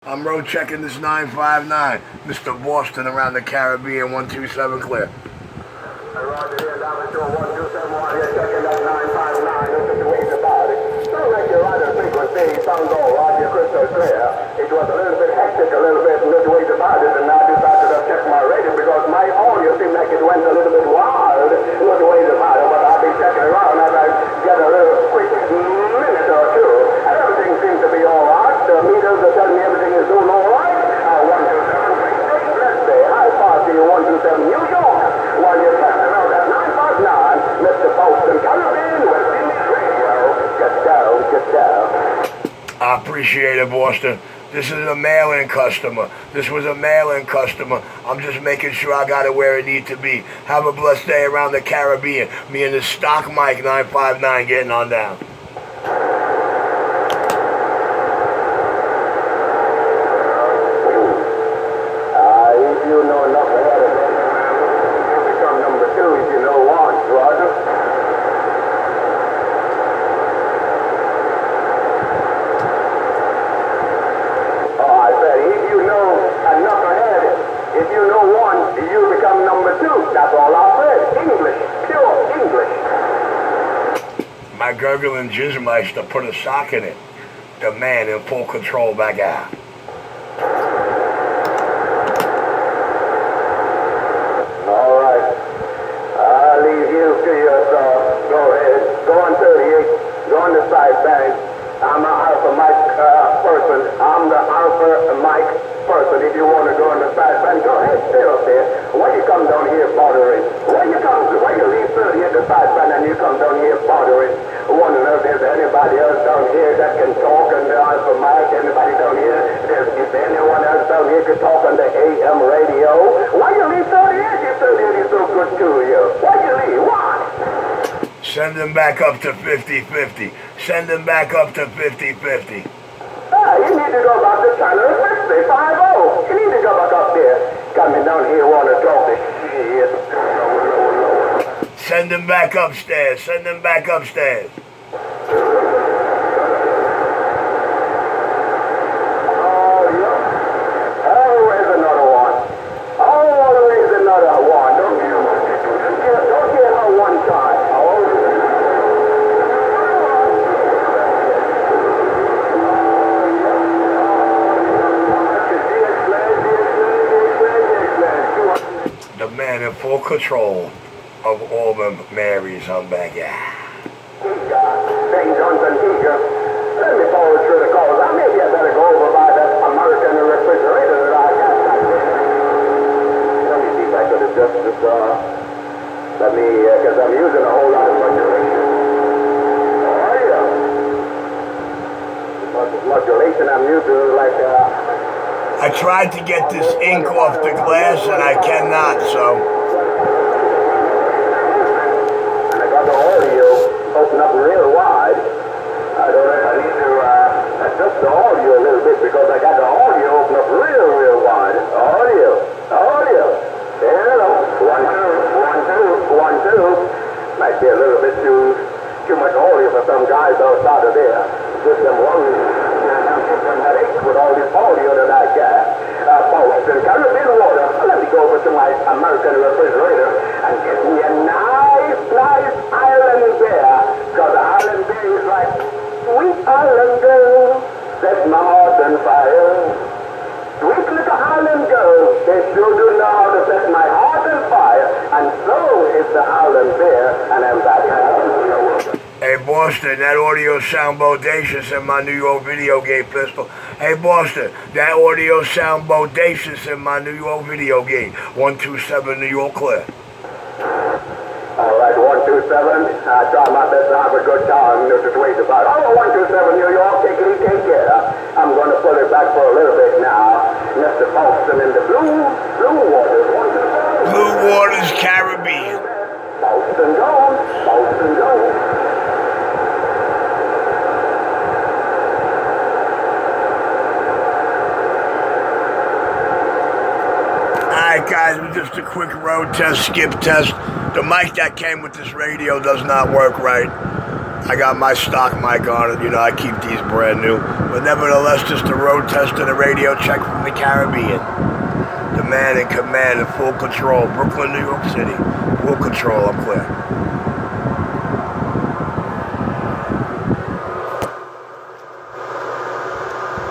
I'm road checking this 959. Mr. Boston around the Caribbean, 127 clear. Roger, here, down to 1271, you're checking that 959, this is the way about it. Sound like your rider frequency, sounds all right, you're crystal clear. It was a little bit hectic, a little bit, little ways about it, and I decided to check my radio because my audio seemed like it went a little bit wild, little ways about it, but I'll be checking around as I get a little quick minute or two, and everything seems to be all right. The meters are telling me everything is doing all right. 127, let's say, high party 127 New York, while you're checking out at 959, Mr. Boston, Caribbean, West Indies Radio. Get down, get down. I appreciate it, Boston. This is a mail-in customer. This was a mail-in customer. I'm just making sure I got it where it needs to be. Have a blessed day around the Caribbean. Me and the stock mic 959 getting on down. If you know enough ahead of it, you become number two if you know one, Roger. If you know enough ahead, if you know one, you become number two. That's all I said. English, pure English. My gurgling jizzmeister put a sock in it. The man in full control back out. All right. I'll leave you to yourself. Go ahead. Go on 38. Go on the side bank. I'm an Alpha Mike person. I'm the Alpha Mike person. If you want to go on the side band, go ahead, stay up there. When you come down here bordering, when you leave 30 at the side band and you come down here bordering, I want to know if there's anybody else down here that can talk on the Alpha Mike. Anybody down here? If anyone else down here can talk on the AM radio, why you leave 38? You 38 is so good to you. Why you leave? Why? Send them back up to 50-50. Send them back up to 50-50. You need to go back to channel 50, 50. You need to go back up there. Coming down here, want to talk this shit. Send them back upstairs. Send them back upstairs. Oh, yeah. Always another one. Always another one. Don't get her one time. The man in full control of all the Marys on back. St. John's and Tiga. Let me forward through the calls. Maybe I better go over by that American refrigerator that I got back there. Let me see if I could adjust this, because I'm using a whole lot of modulation. Oh, yeah. Modulation I'm using like, I tried to get this ink off the glass and I cannot, so. And I got the audio open up real wide. I need to adjust the audio a little bit because I got the audio open up real wide. Audio. Hello. 1, 2, 1, 2, 1, 2. Might be a little bit too much audio for some guys outside of there. Just them one. With all this audio that I got, Boston, Caribbean water. Let me go over to my American refrigerator and get me a nice island beer. Because island beer is like sweet island girl, set my heart on fire. Sweet little island girl, they sure do know how to set my heart on fire. And so is the island beer, and I'm back. Hey Boston, that audio sound bodacious in my New York video game pistol. Hey Boston, that audio sound bodacious in my New York video game. 127 New York clear. All right, 127. I try my best to have a good time. No wait about. Oh, 127 New York, take care. I'm going to pull it back for a little bit now. Mr. Boston in the blue waters. 127. Blue waters, Caribbean. Boston go. Alright guys, just a quick road test, skip test. The mic that came with this radio does not work right. I got my stock mic on it. You know, I keep these brand new. But nevertheless, just a road test and a radio check from the Caribbean. The man in command in full control. Brooklyn, New York City. Full control, I'm clear.